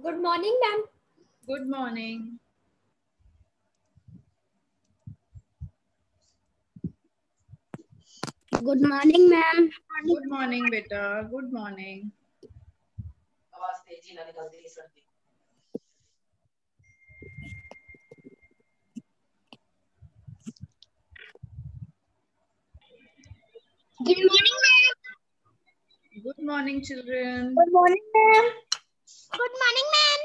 Good morning, ma'am. Good morning. Good morning, ma'am. Good morning, beta. Good morning. Good morning, ma'am. Good morning, children. Good morning, ma'am. Good morning, ma'am.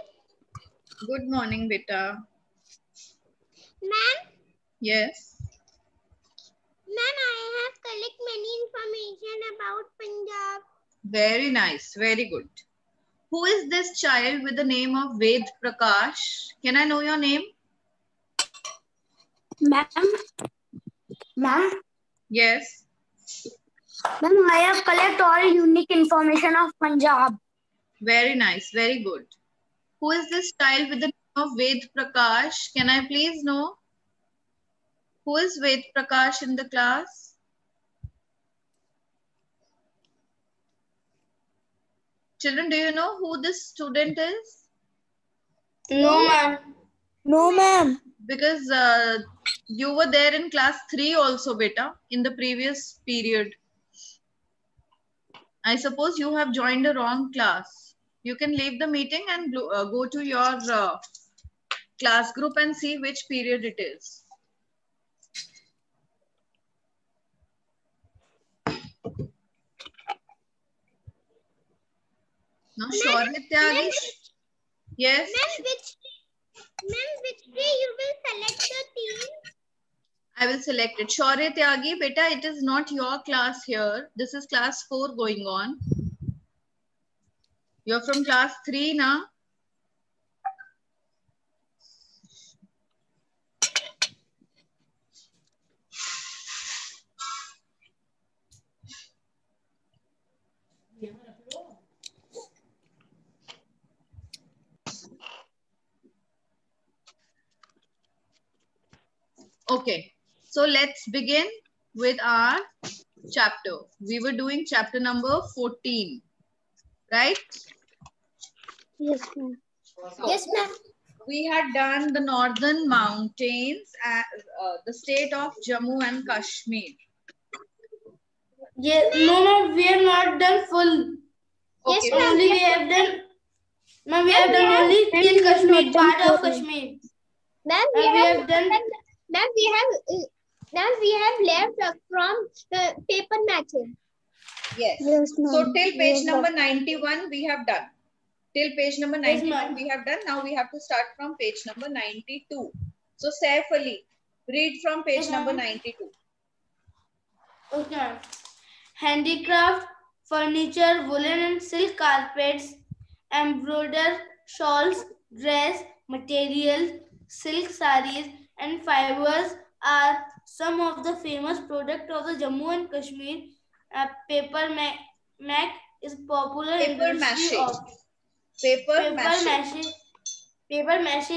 Good morning, beta. Ma'am, Yes. ma'am, I have collect many information about Punjab. Very nice. Very good. Who is this child with the name of Ved Prakash? Can I know your name? Ma'am, ma'am, Yes. ma'am, I have collect all unique information of Punjab. Very nice. Very good. Who is this child with the name of Ved Prakash? Can I please know? Who is Ved Prakash in the class? Children, do you know who this student is? No, ma'am. No, ma'am. Because you were there in class 3 also, beta, in the previous period. I suppose you have joined a wrong class. You can leave the meeting and go to your class group and see which period it is. Now, Shaurya Tyagi. Yes. Ma'am, which day you will select the team? I will select it. Shaurya Tyagi, beta, it is not your class here. This is class 4 going on. You're from class 3 now. Okay, so let's begin with our chapter. We were doing chapter number 14, right? Yes, ma'am. So, Yes, ma'am. we had done the northern mountains, the state of Jammu and Kashmir. Yes, no, ma'am, we have not done full. Okay, Yes, only we have done. Ma'am, we have done only till Kashmir, part of Kashmir. Ma'am, And we have done. Ma'am, we have left from paper matching. yes. Yes, So ma'am. till page number 91 we have done. Till page number Yes, 91 ma'am. we have done. Now we have to start from page number 92. So Saif Ali, read from page Yes, number ma'am. 92. Okay, ma'am. Handicraft, furniture, woolen and silk carpets, embroidered shawls, dress material, silk sarees, and fibers are some of the famous products of the Jammu and Kashmir. Paper mac is popular Paper industry mache. of Paper paper mache. mache. Paper mache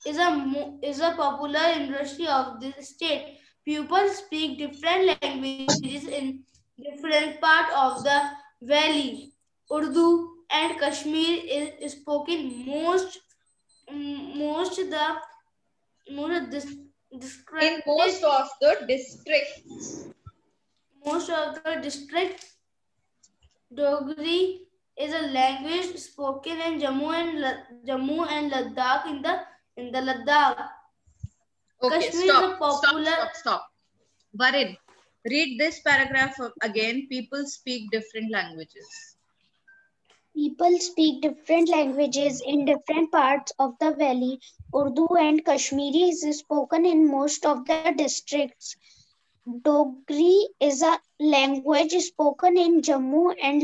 is a popular industry of this state. People speak different languages in different part of the valley. Urdu and Kashmir is spoken most district. In most of the districts. Most of the district. Dogri is a language spoken in Jammu and Ladakh in the Ladakh. Okay, Kashmir is a popular. stop. Varin, read this paragraph again. People speak different languages. People speak different languages in different parts of the valley. Urdu and Kashmiri is spoken in most of the districts. Dogri is a language spoken in Jammu and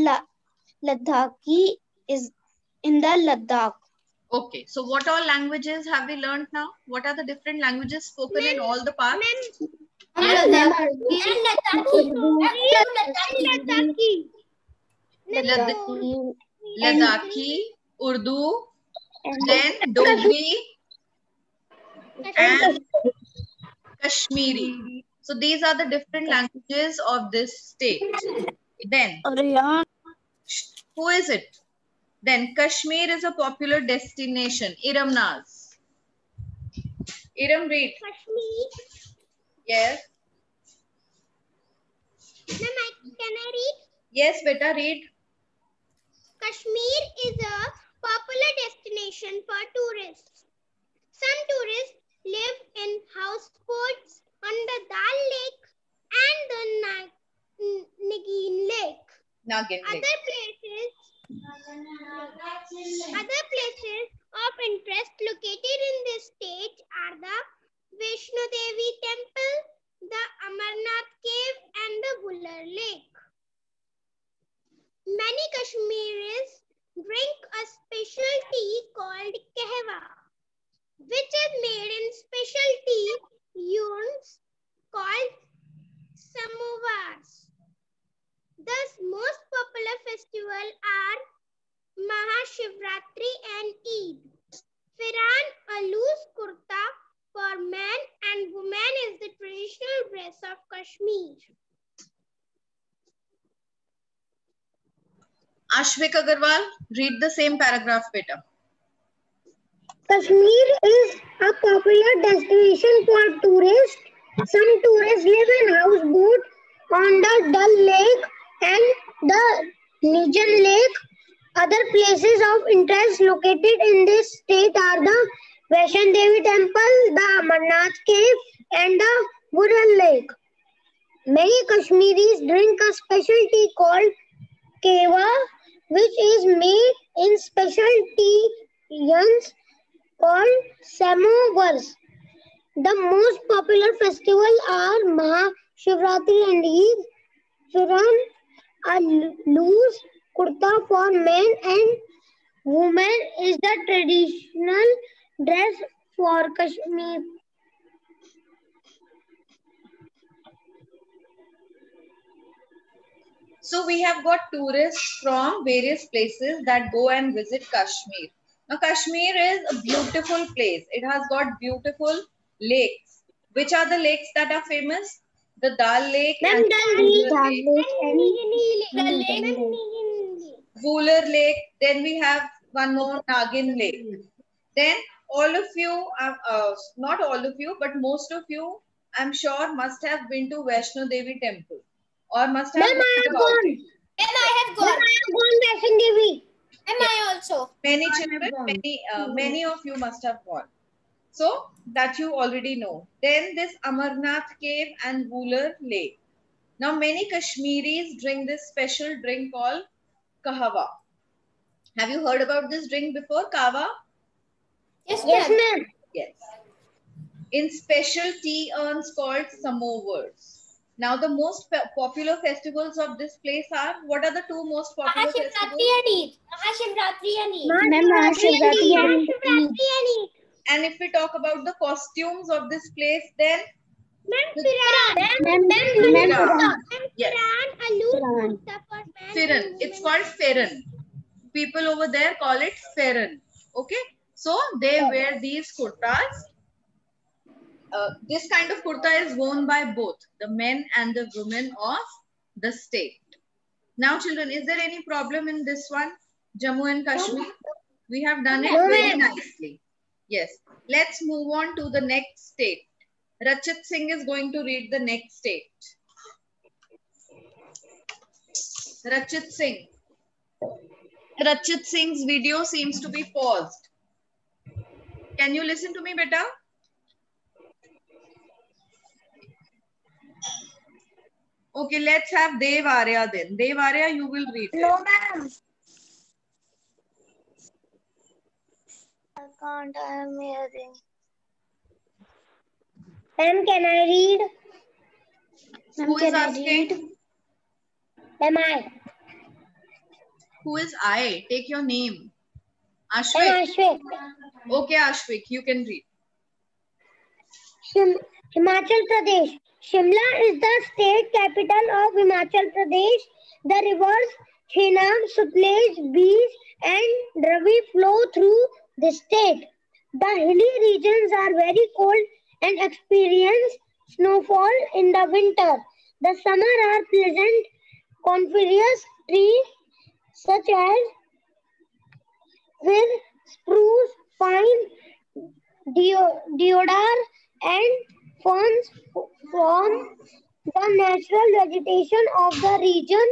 Ladakhi is in the Ladakh. Okay, so what all languages have we learned now? What are the different languages spoken in all the parts? Ladakhi, Urdu, then Dogri and Kashmiri. So these are the different languages of this state. Then, who is it? Then Kashmir is a popular destination. Iram Naz. Iram, read. Kashmir. Yes. Ma'am, can I read? Yes, beta, read. Kashmir is a popular destination for tourists. Some tourists live in houseboats on the Dal Lake and the Nagin Lake. Other places of interest located in this state are the Vaishno Devi Temple, the Amarnath Cave, and the Vular Lake. Many Kashmiris drink a special tea called kahwa, which is made in special tea urns called samovars. The most popular festivals are Mahashivratri and Eid. Firan, a loose kurta for men and women, is the traditional dress of Kashmir. Ashvik Agarwal, read the same paragraph, beta. Kashmir is a popular destination for tourists. Some tourists live in houseboats on the Dal Lake and the Nigin Lake. Other places of interest located in this state are the Vaishno Devi Temple, the Amarnath Cave, and the Vular Lake. Many Kashmiris drink a special tea called kahwa, which is made in special tea urns called samovars. The most popular festivals are Mahashivratri and Eid. Firan, a loose kurta for men and women, is the traditional dress for Kashmir. So we have got tourists from various places that go and visit Kashmir. Now Kashmir is a beautiful place. It has got beautiful lakes. Which are the lakes that are famous? The Dal Lake and Vular Lake. Then we have one more, Nagin Lake. Then all of you, not all of you, but most of you, I'm sure, must have been to Vaishno Devi Temple. Or must have heard about it. And I have gone. Vaishno Devi. And I also. Many children, many of you must have gone. So that you already know. Then this Amarnath Cave and Vular Lake. Now many Kashmiris drink this special drink called kahwa. Have you heard about this drink before, kahwa? Yes, ma'am. Yes. In special tea urns called samovars. Now the most popular festivals of this place are, what are the two most popular festivals? Mahashivratri and Eid. Mahashivratri and Eid. And if we talk about the costumes of this place, then Firan. It's called Firan. People over there call it Firan. Okay. So they wear these kurtas. This kind of kurta is worn by both the men and the women of the state. Now children, is there any problem in this one? Jammu and Kashmir? We have done it very nicely. Yes. Let's move on to the next state. Rachit Singh is going to read the next state. Rachit Singh. Rachit Singh's video seems to be paused. Can you listen to me, beta? Okay, let's have Dev Arya then. Dev Arya, you will read. No, ma'am. I can't. I am hearing. Ma'am, can I read? Who is asking? Am I? Who is I? Take your name. Ashvik. I'm Ashvik. Okay, Ashvik, you can read. Himachal Pradesh. Shimla is the state capital of Himachal Pradesh. The rivers Chenab, Sutlej, Beas, and Ravi flow through the state. The hilly regions are very cold and experience snowfall in the winter. The summer are pleasant. Coniferous trees such as with spruce, pine, deodar, and ferns form the natural vegetation of the region.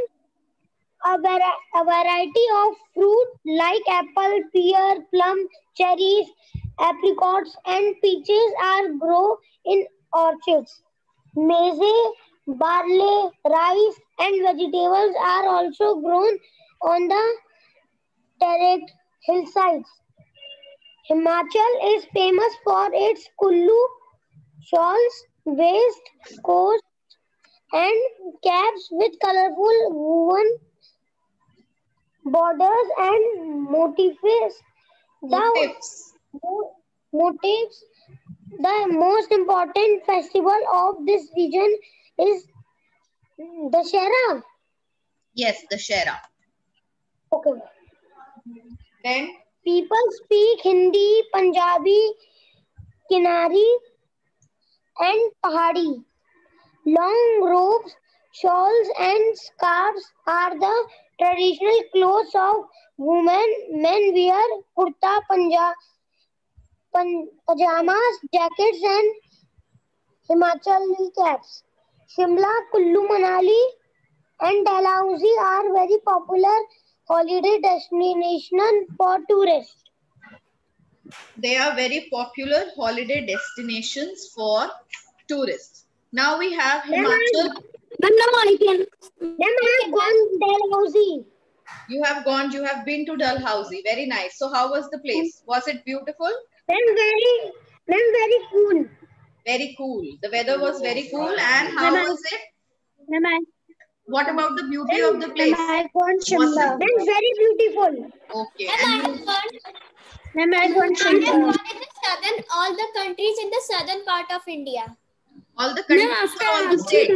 A variety of fruit like apple, pear, plum, cherries, apricots, and peaches are grown in orchards. Maize, barley, rice, and vegetables are also grown on the terraced hillsides. Himachal is famous for its Kullu shawls, waistcoats, and caps with colorful woven borders and motifs. The Motifs. motifs. The most important festival of this region is Dashera. Yes, the Shera. Okay. Then People speak Hindi, Punjabi, Kinari, and Pahadi. Long robes, shawls, and scarves are the traditional clothes of women. Men wear kurta, pajamas, jackets, and Himachali caps. Shimla, Kullu, Manali, and Dalhousie are very popular holiday destinations for tourists. they are very popular holiday destinations for tourists. Now we have Himachal. Then I have gone Dalhousie. You have been to Dalhousie. Very nice. So how was the place? Was it beautiful? Very cool. Very cool. The weather was very cool. And how was it? What about the beauty of the place? I gone Shimla. Then very beautiful. Okay. I And have gone. Then I gone I have Shimla. gone in the southern, all the countries in the southern part of India. all the countries or all the states?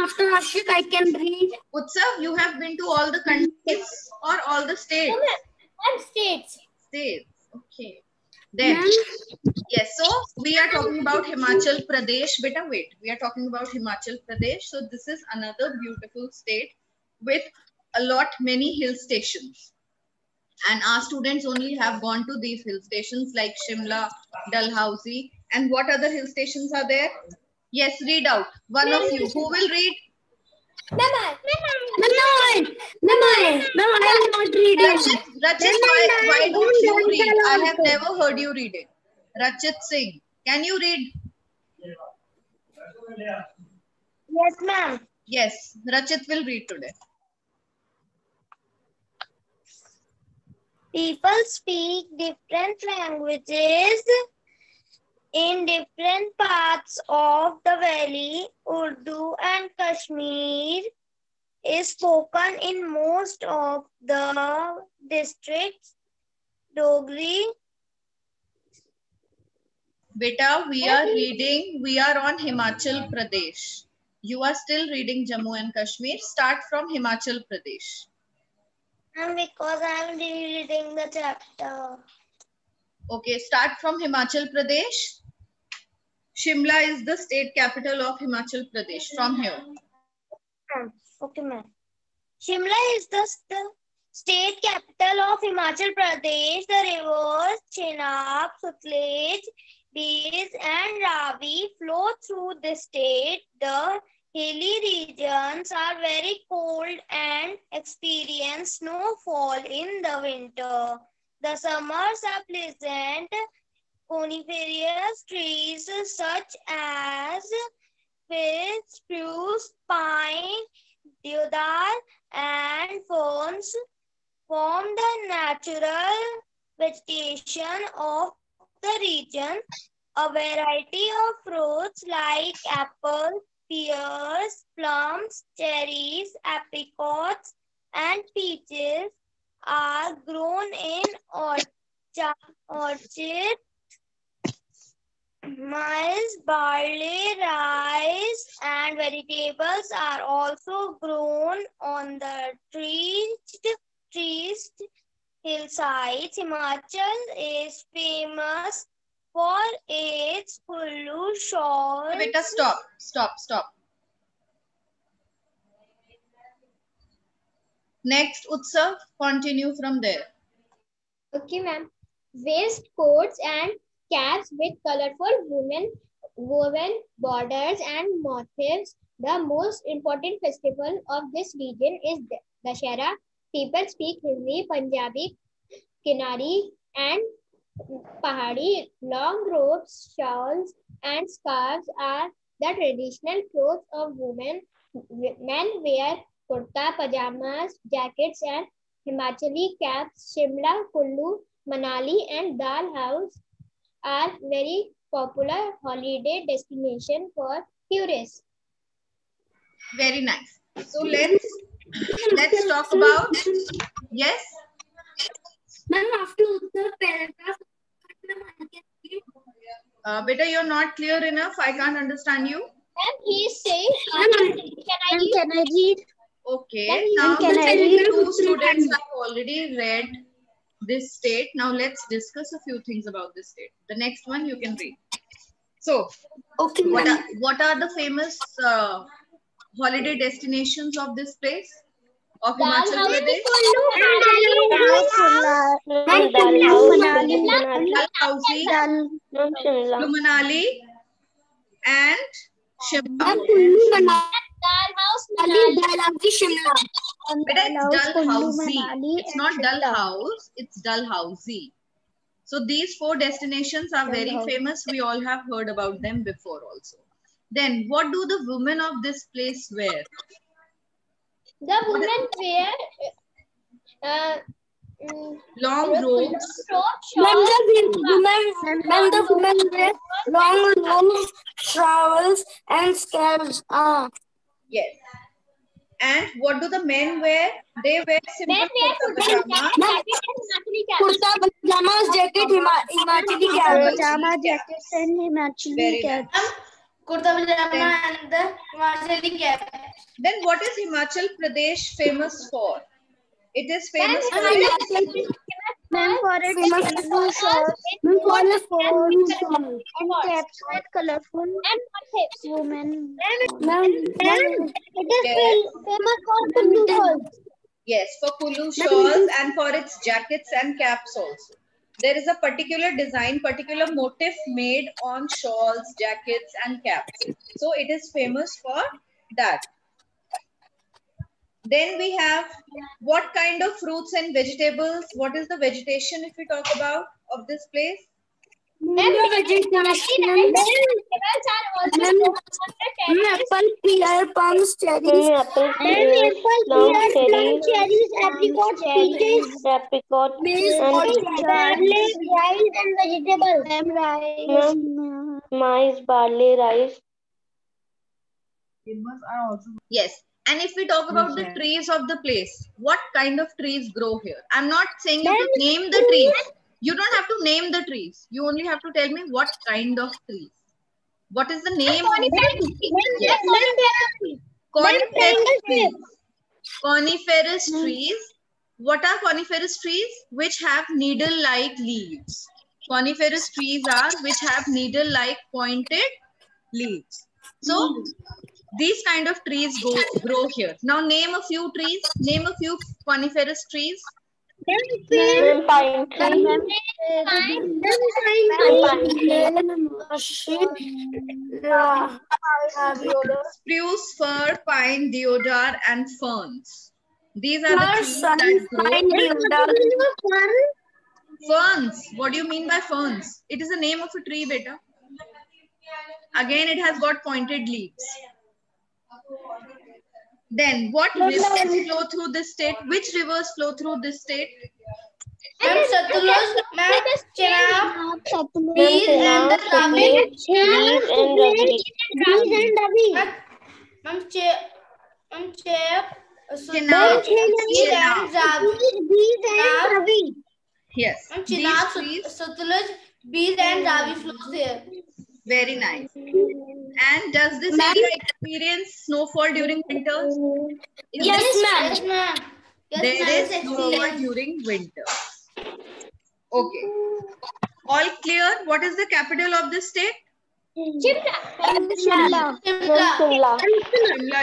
After Ashik, I can read. Utsav, you have been to all the countries or all the states? And states. States. Okay. Then, yes, so we are talking about Himachal Pradesh. Beta, wait. We are talking about Himachal Pradesh. So this is another beautiful state with a lot many hill stations. And our students only have gone to these hill stations like Shimla, Dalhousie. And what other hill stations are there? Yes, read out. One of you. Who will read? No, I will not read it. Rachit, why don't you read? I have never heard you read it. Rachit Singh, can you read? Yes, ma'am. Yes, Rachit will read today. People speak different languages in different parts of the valley. Urdu and Kashmir is spoken in most of the districts. Dogri. Beta, we are on Himachal Pradesh. You are still reading Jammu and Kashmir. Start from Himachal Pradesh. And because I am reading the chapter. Okay, start from Himachal Pradesh. Shimla is the state capital of Himachal Pradesh. From here. Okay, ma'am. Shimla is the state capital of Himachal Pradesh. The rivers Chenab, Sutlej, Beas, and Ravi flow through the state. The hilly regions are very cold and experience snowfall in the winter. The summers are pleasant. Coniferous trees such as fir, spruce, pine, deodar, and ferns form the natural vegetation of the region. A variety of fruits like apples, pears, plums, cherries, apricots, and peaches are grown in orchards. Maize, barley, rice, and vegetables are also grown on the trees hillsides. Himachal is famous for its Kullu shawls. Beta, stop. Next, Utsav, continue from there. Okay, ma'am. Waistcoats and caps with colorful woven borders and motifs. The most important festival of this region is Dashera. People speak Hindi, Punjabi, Kinari, and Pahari. Long robes, shawls, and scarves are the traditional clothes of women. Men wear kurta, pajamas, jackets, and Himachali caps. Shimla, Kullu, Manali, and Dal House are very popular holiday destination for tourists. Very nice. So let's talk about, yes. Ma'am, after the paragraph, Beta, you're not clear enough. I can't understand you. And he is saying, can I read? Okay. Now two students have already read this state. Now let's discuss a few things about this state. The next one you can read. So, okay, what are the famous holiday destinations of this place? Of Himachal Pradesh? Kullu Manali and Shimla. It's Dalhousie. It's not Dalhouse, it's Dalhousie. So these 4 destinations are very famous. We all have heard about them before also. Then what do the women of this place wear? The women wear long robes. The women wear long robes, shawls, and scarves. Yes. And what do the men wear? They wear simple kurta pajama. Kurta pajamas, jacket, Himachali caps. Pajama jackets and Himachali caps. Kurta pajama and the Himachali cap. Then what is Himachal Pradesh famous for? It is famous for its blue shawls and caps with colorful women. It is famous for Kullu shawls. Yes, for Kullu shawls and for its jackets and caps also. There is a particular design, particular motif made on shawls, jackets and caps. So it is famous for that. Then we have what kind of fruits and vegetables? What is the vegetation if we talk about of this place? Apple, pear, plums, cherries. Cherries, apricots, peaches, barley, rice, and vegetables. Maize, barley, rice. Yes. And if we talk about the trees of the place, what kind of trees grow here? I'm not saying you to name the trees. You don't have to name the trees. You only have to tell me what kind of trees. What is the name of the trees? Coniferous trees. Coniferous trees. What are coniferous trees? Which have needle-like leaves. Coniferous trees are which have needle-like pointed leaves. So, these kind of trees grow here. Now name a few trees. Name a few coniferous trees. Pine tree. Spruce, fir, pine, deodar, and ferns. These are the trees that grow. Ferns. What do you mean by ferns? It is the name of a tree, beta. Again, it has got pointed leaves. Then, what rivers flow through this state? Which rivers flow through this state? Satluj, Chenab, Bees and Ravi. Yes. Satluj, Bees and Ravi flows there. Very nice. And does this area experience snowfall during winters? Yes, ma'am. There is snowfall during winter. Okay. All clear? What is the capital of this state? Shimla. Shimla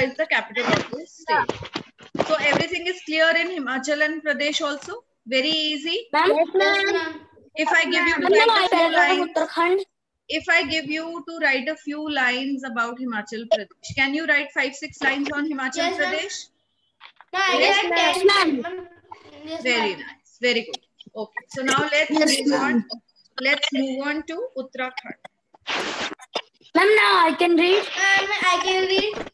is the capital of this state. So everything is clear in Himachal and Pradesh also? Very easy. Yes, ma'am. If I give you to write a few lines, if I give you to write a few lines about Himachal Pradesh, can you write 5-6 lines on Himachal Yes, ma'am. Pradesh? Yes, ma'am. Yes, Very ma'am. nice. Very good. Okay. So now let's move on. Let's move on to Uttarakhand. Ma'am, now I can read. I can read.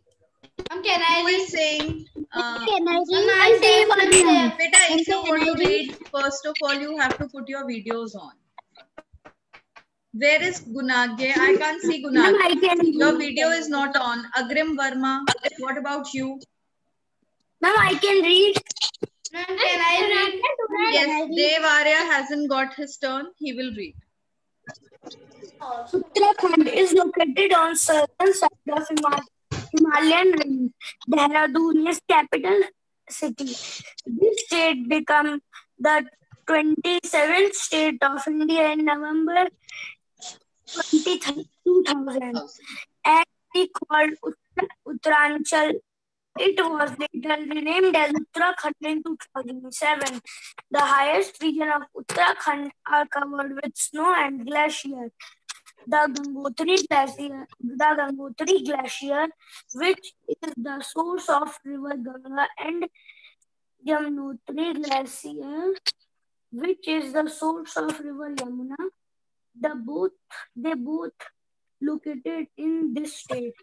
Can I Who read? is saying? Can I Myself. Beta, if you want to read, first of all, you have to put your videos on. Where is Gunagya? I can't see Gunagya. Your video is not on. Agrim Verma, what about you? Ma'am, I can read. Ma'am, can I read? Yes, Dev Arya hasn't got his turn. He will read. Uttarakhand is located on southern side of Himalayan range. Dehradun is capital city. This state became the 27th state of India in November 2000 and we called Uttaranchal. It was later renamed as Uttarakhand in 2007. The highest region of Uttarakhand are covered with snow and glacier. The Gangotri Glacier, which is the source of River Ganga, and Yamunotri Glacier, which is the source of River Yamuna, they both located in this state.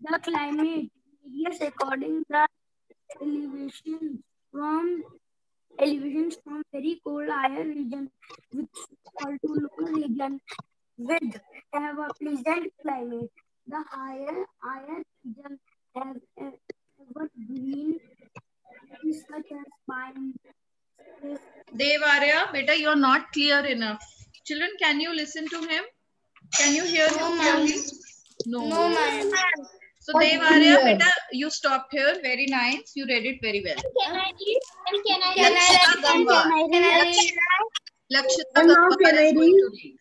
The climate varies according to elevations from very cold higher region with snowfall to lower region with have a pleasant climate. The higher region have evergreen trees such as pine. Dev Arya, beta, you're not clear enough. Children, can you listen to him? Can you hear him clearly? No, ma'am. So Dev Arya, beta, you stopped here. Very nice. You read it very well. Can I read? Can I Lakshita Gangwar. Lakshita And now Gangwar can I is going to read.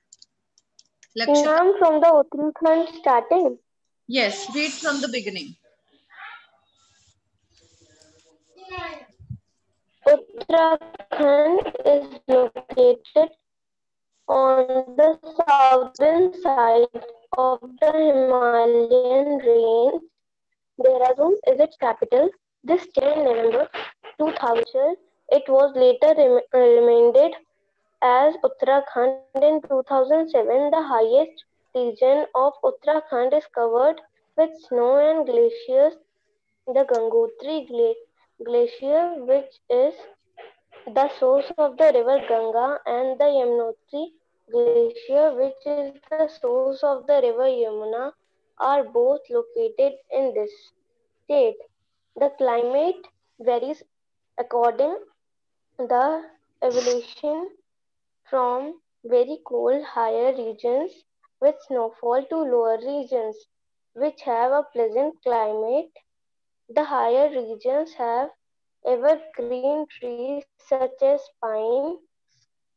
Lakshita. Ma'am, from the Uttarakhand starting. Yes, read from the beginning. Uttarakhand is located on the southern side of the Himalayan range. Dehradun is its capital. This day in November 2000, it was later renamed as Uttarakhand in 2007. The highest region of Uttarakhand is covered with snow and glaciers. The Gangotri Glacier, which is the source of the river Ganga, and the Yamunotri Glacier, which is the source of the river Yamuna, are both located in this state. The climate varies according the elevation from very cold higher regions with snowfall to lower regions, which have a pleasant climate. The higher regions have evergreen trees such as pine,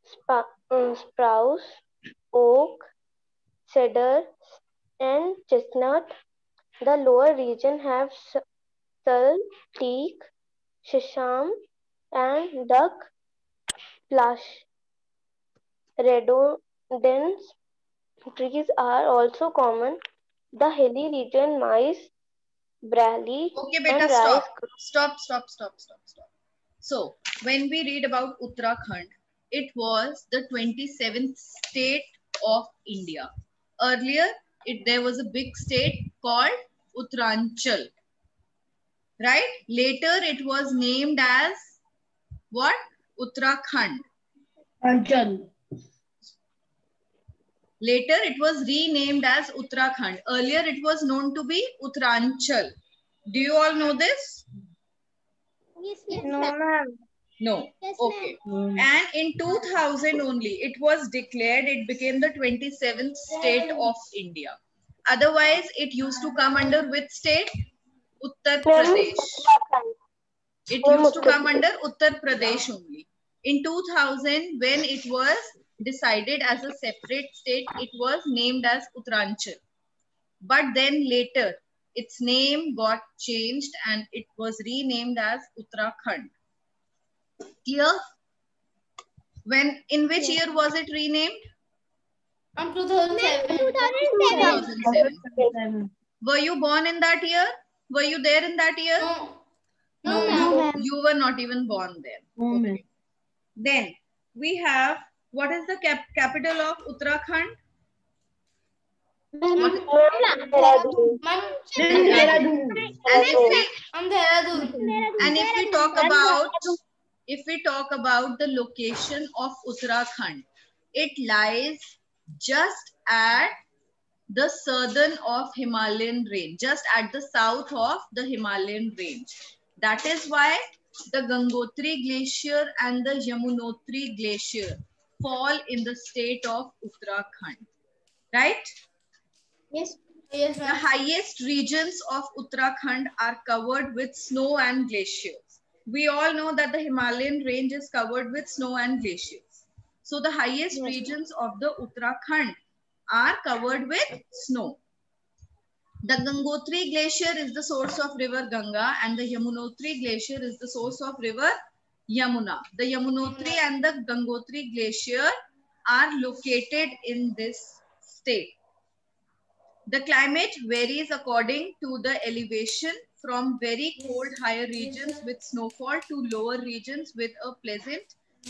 spruce, oak, cedar, and chestnut. The lower region have sal, teak, shisham, and duck plush. Rhododendrons trees are also common. The hilly region maize, barley, Okay, and beta, rice. stop. So, when we read about Uttarakhand, it was the 27th state of India. Earlier, there was a big state called Uttaranchal. Right? Later, it was named as what? Uttarakhand. Later, it was renamed as Uttarakhand. Earlier, it was known to be Uttaranchal. Do you all know this? Yes, No, ma'am. No. Yes, Okay. And in 2000 only, it was declared, it became the 27th state of India. Otherwise, it used to come under which state? Uttar Pradesh. It used to come under Uttar Pradesh only. In 2000, when it was decided as a separate state, it was named as Uttaranchal. But then later, its name got changed and it was renamed as Uttarakhand. Clear? In which year was it renamed? 2007. 2007. Were you born in that year? Were you there in that year? No, You were not even born there. Okay. Then we have, what is the capital of Uttarakhand? Dehradun. And if we talk about the location of Uttarakhand, it lies just at the southern of Himalayan range, just at the south of the Himalayan range. That is why the Gangotri Glacier and the Yamunotri Glacier fall in the state of Uttarakhand. Right? Yes. Yes, The ma'am. highest regions of Uttarakhand are covered with snow and glaciers. We all know that the Himalayan range is covered with snow and glaciers. So the highest regions of the Uttarakhand are covered with snow. The Gangotri Glacier is the source of river Ganga and the Yamunotri Glacier is the source of river Yamuna. The Yamunotri and the Gangotri Glacier are located in this state. The climate varies according to the elevation from very cold higher regions with snowfall to lower regions with a pleasant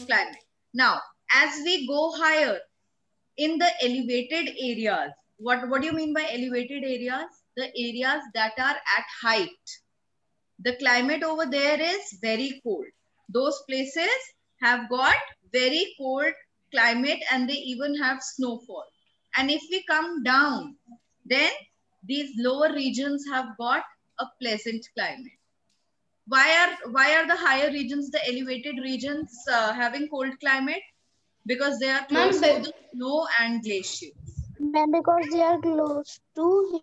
climate. Now, as we go higher in the elevated areas, what do you mean by elevated areas? The areas that are at height. The climate over there is very cold. Those places have got very cold climate and they even have snowfall. And if we come down, then these lower regions have got a pleasant climate. Why are the higher regions, the elevated regions having cold climate? Because they are close to the snow and glaciers. Because they are close to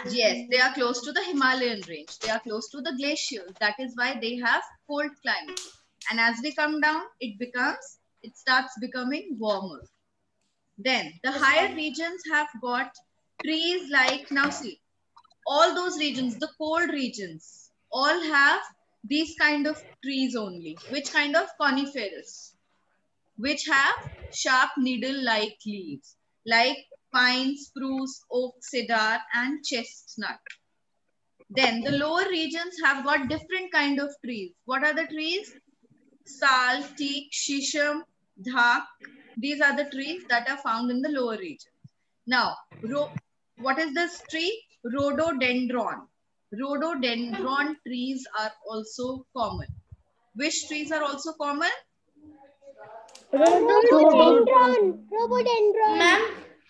Yes, they are close to the Himalayan range. They are close to the glaciers. That is why they have cold climate. And as we come down, it starts becoming warmer. Then the higher regions have got trees like, now see, all those regions, the cold regions, all have these kind of trees only. Which kind of? Coniferous, which have sharp needle-like leaves, like pine, spruce, oak, cedar, and chestnut. Then the lower regions have got different kind of trees. What are the trees? Sal, teak, shisham, dhak. These are the trees that are found in the lower regions. Now, what is this tree? Rhododendron. Rhododendron trees are also common. Which trees are also common? Rhododendron.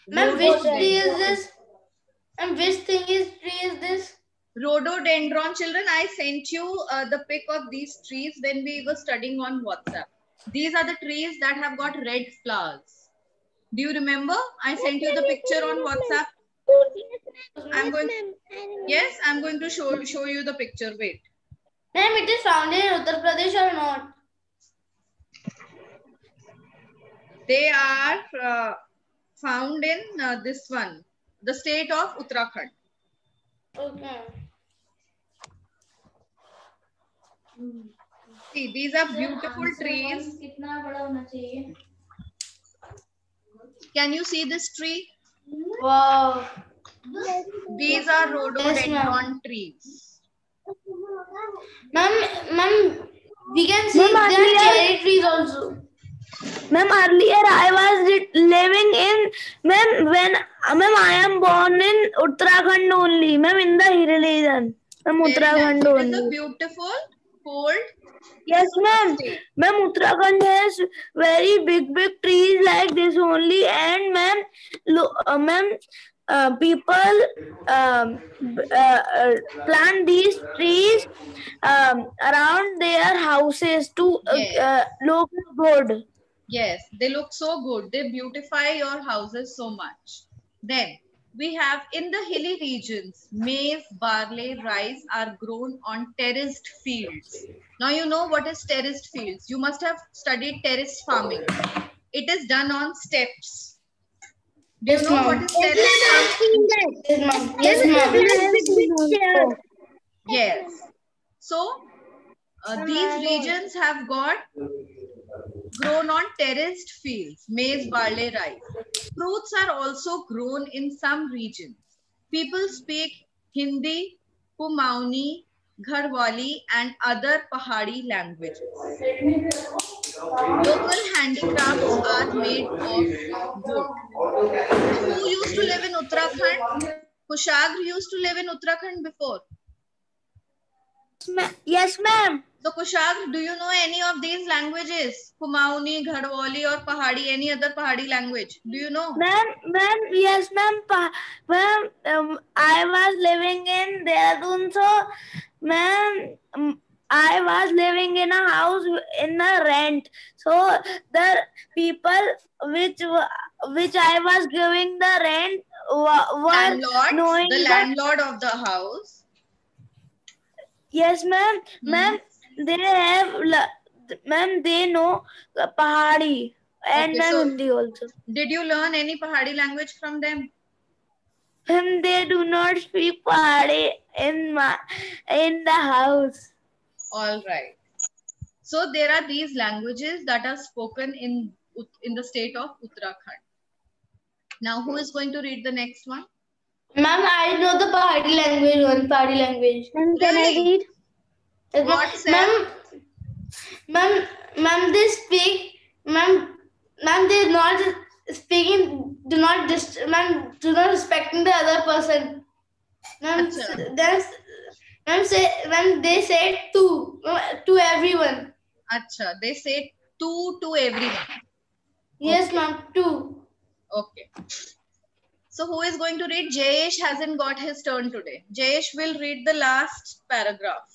Ma'am, which tree is this? And which tree is this? Rhododendron. Children, I sent you the pic of these trees when we were studying on WhatsApp. These are the trees that have got red flowers. Do you remember? I sent you the picture on WhatsApp. I'm going to show you the picture. Wait. Ma'am, it is found in Uttar Pradesh or not? They are found in this one, the state of Uttarakhand. Okay. See, these are beautiful trees. Can you see this tree? Wow. These are rhododendron trees. Ma'am, we can see there are cherry trees also. Ma'am, earlier I was living in, when I am born in Uttarakhand only, ma'am, in the hill region. Ma'am, Uttarakhand only. It is a beautiful, cold. Yes, ma'am. Ma'am, Uttarakhand has very big trees like this only, and ma'am, people plant these trees around their houses to look good. Yes, they look so good. They beautify your houses so much. Then we have in the hilly regions, maize, barley, rice are grown on terraced fields. Now you know what is terraced fields. You must have studied terrace farming. It is done on steps. Do you know what is terrace farming? Yes, ma'am. Yes. So These regions have got grown on terraced fields, maize, barley, rice. Fruits are also grown in some regions. People speak Hindi, Kumauni, Gharwali and other Pahari languages. Local handicrafts are made of wood. Who used to live in Uttarakhand? Kushagra used to live in Uttarakhand before. Yes, ma'am. So Kushagra, do you know any of these languages? Kumauni, Gharwali or Pahadi, any other Pahadi language? Do you know? Ma'am, yes, ma'am. Ma'am, I was living in Dehradun, so, ma'am, I was living in a house in a rent. So the people which I was giving the rent were knowing the landlord of the house. Yes, ma'am. Ma'am, they have, ma'am, they know Pahadi and Okay, so Hindi also. Did you learn any Pahadi language from them? Ma'am, they do not speak Pahadi in the house. All right. So there are these languages that are spoken in the state of Uttarakhand. Now, who is going to read the next one? Ma'am, I know the Pahadi language, one Pahadi language. Ma'am, can I read? What's Ma'am, they speak, ma'am, they not speaking, do not respecting the other person. Ma'am, they say to everyone. Acha, they say to everyone. Yes, okay. Ma'am, to. Okay. So who is going to read? Jayesh hasn't got his turn today. Jayesh will read the last paragraph.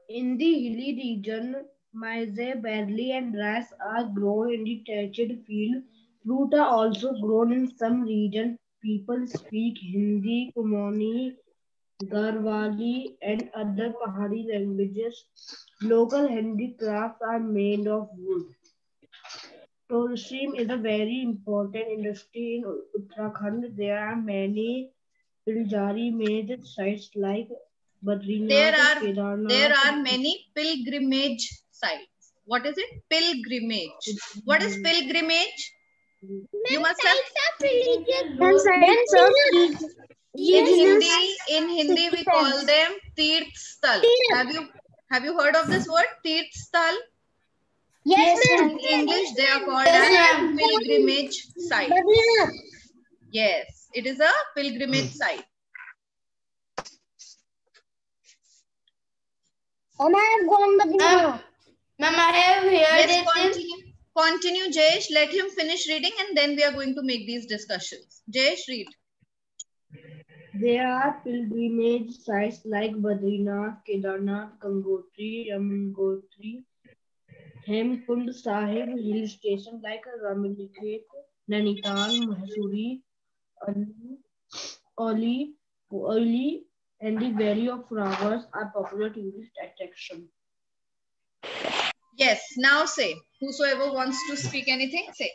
In the hilly region, maize, barley and rice are grown in the terraced field. Fruit are also grown in some regions. People speak Hindi, Kumauni, Garhwali and other Pahari languages. Local handicrafts are made of wood. Tourism is a very important industry in Uttarakhand. There are many pilgrimage sites like Badrinath, Kedarnath. There are many pilgrimage sites. What is it? Pilgrimage. What is pilgrimage? You must have in Hindi we call them Tirth Sthal. Have you heard of this word? Tirth Sthal? Yes, ma'am. In English they are called as pilgrimage site. Yes, it is a pilgrimage site. And I have gone Badrinath. Ma'am, I have heard yes, continue, Jayesh. Let him finish reading and then we are going to make these discussions. Jayesh, read. There are pilgrimage sites like Badrinath, Kedarnath, Gangotri, Yamungotri, Hemkund Sahib, hill station like Ramlikhet, Nainital, Mahsuri, Oli, and the Valley of Flowers are popular tourist attraction. Yes, now say. Whosoever wants to speak anything, say.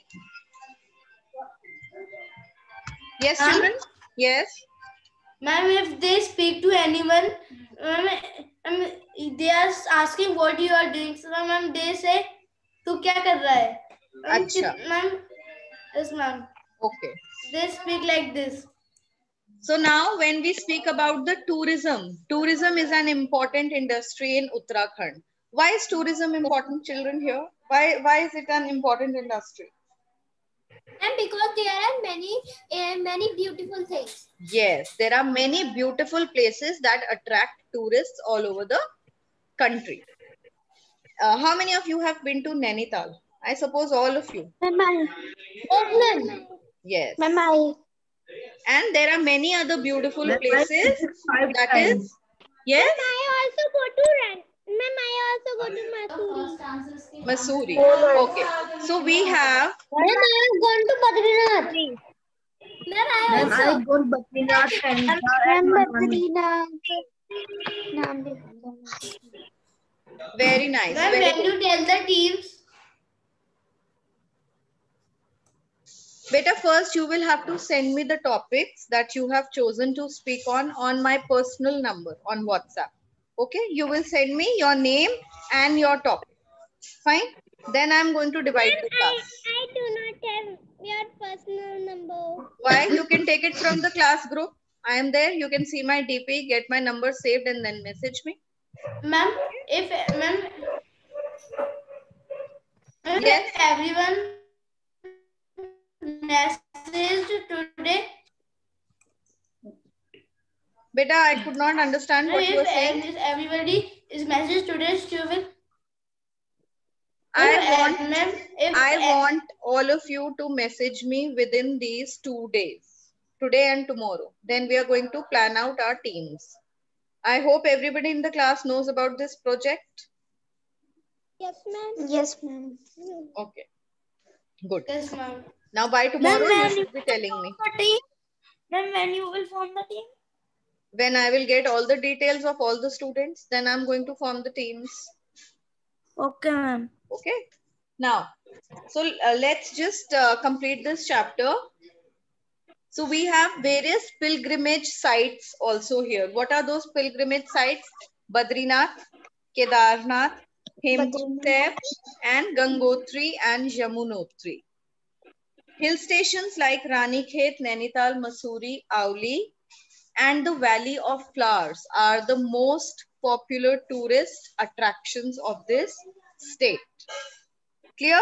Yes, children? Yes. Ma'am, if they speak to anyone, they are asking what you are doing. So, ma'am, they say, "Tu kya kar raha hai?" Achha. Ma'am, yes, ma'am. Okay. They speak like this. So now when we speak about the tourism is an important industry in Uttarakhand. Why is tourism important, children, here? Why is it an important industry? And because there are many beautiful things. Yes, there are many beautiful places that attract tourists all over the country. How many of you have been to Nainital? I suppose all of you. Yes. And there are many other beautiful places. That is, yes. I also go to Mussoorie. Okay. So we have. I have gone to Badrinath. Ma'am, I have gone to Badrinath and Very nice. Ma'am, Very when you tell the teams. Beta, first you will have to send me the topics that you have chosen to speak on my personal number on WhatsApp. Okay, you will send me your name and your topic. Fine. Then I'm going to divide the class. I do not have your personal number. Why? You can take it from the class group. I am there. You can see my DP, get my number saved, and then message me. Ma'am, if Yes. everyone messaged today, Beta, I could not understand what you are saying. if everybody is messaged today, she will. I want all of you to message me within these 2 days, today and tomorrow. Then we are going to plan out our teams. I hope everybody in the class knows about this project. Yes, ma'am. Yes, ma'am. Okay, good. Yes, ma'am. Now by tomorrow you should be telling me. Then when you will form the team? When I will get all the details of all the students, then I'm going to form the teams. Okay, ma'am. Okay. Now, so let's just complete this chapter. So we have various pilgrimage sites also here. What are those pilgrimage sites? Badrinath, Kedarnath, Hemkund Sahib, and Gangotri and Yamunotri. Hill stations like Ranikhet, Nainital, Mussoorie, Auli, and the Valley of Flowers are the most popular tourist attractions of this state. Clear?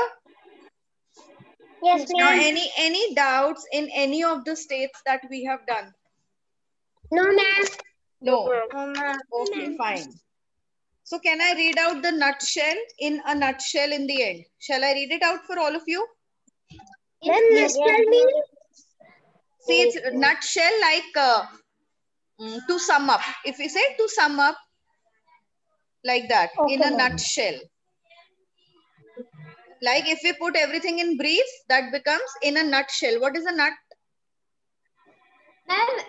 Yes, Now, ma'am. any doubts in any of the states that we have done? No, ma'am. No. Okay, fine. So can I read out the nutshell in a nutshell in the end? Shall I read it out for all of you? Then tell me. See, it's a nutshell like to sum up. If we say to sum up like that, in a nutshell. Like if we put everything in brief, that becomes in a nutshell. What is a nut? Ma'am,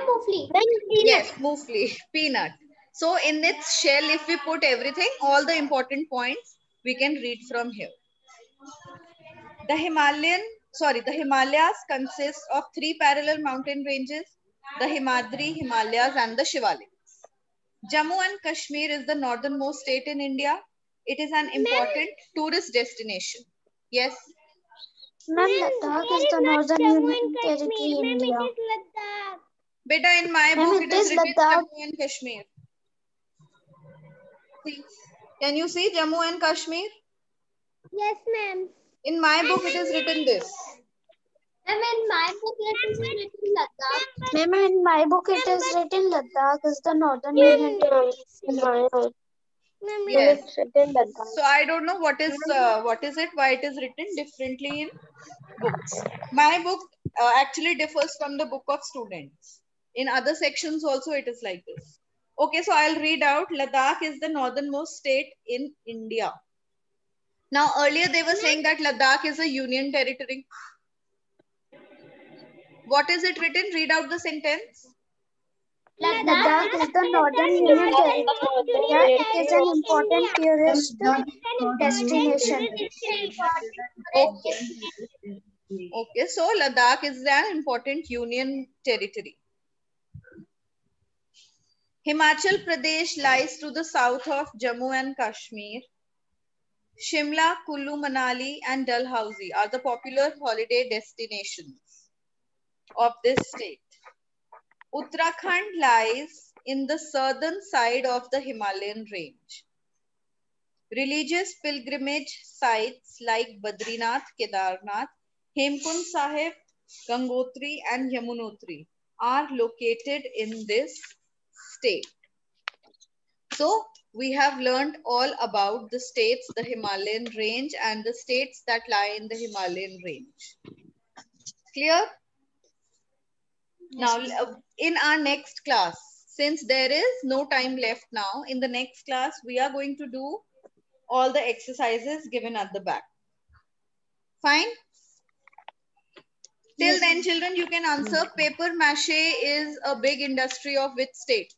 mufli. Yes, mufli, peanut. So in its shell, if we put everything, all the important points, we can read from here. The Himalayas consist of 3 parallel mountain ranges, the Himadri, Himalayas, and the Shivaliks. Jammu and Kashmir is the northernmost state in India. It is an important tourist destination. Yes. Ma'am, Ladakh is the northern union territory in India. It is Ladakh. Beta, in my book, it is written Jammu and Kashmir. See. Can you see Jammu and Kashmir? Yes, ma'am. In my book, it is written this. Ma'am, in my book, it is written Ladakh. Ma'am, in my book, it is written Ladakh is the northern union territory. Yes. So I don't know what is it, why it is written differently in books. My book actually differs from the book of students. In other sections also it is like this. Okay, so I'll read out. Ladakh is the northernmost state in India. Now earlier they were saying that Ladakh is a union territory. What is it written? Read out the sentence. Ladakh is the northern union territory. It is an important tourist destination. Okay, so Ladakh is an important union territory. Himachal Pradesh lies to the south of Jammu and Kashmir. Shimla, Kullu Manali, and Dalhousie are the popular holiday destinations of this state. Uttarakhand lies in the southern side of the Himalayan range. Religious pilgrimage sites like Badrinath, Kedarnath, Hemkund Sahib, Gangotri, and Yamunotri are located in this state. So we have learned all about the states, the Himalayan range, and the states that lie in the Himalayan range. Clear? Now, in our next class, since there is no time left now, in the next class, we are going to do all the exercises given at the back. Fine? Till then, children, you can answer. Paper mache is a big industry of which state?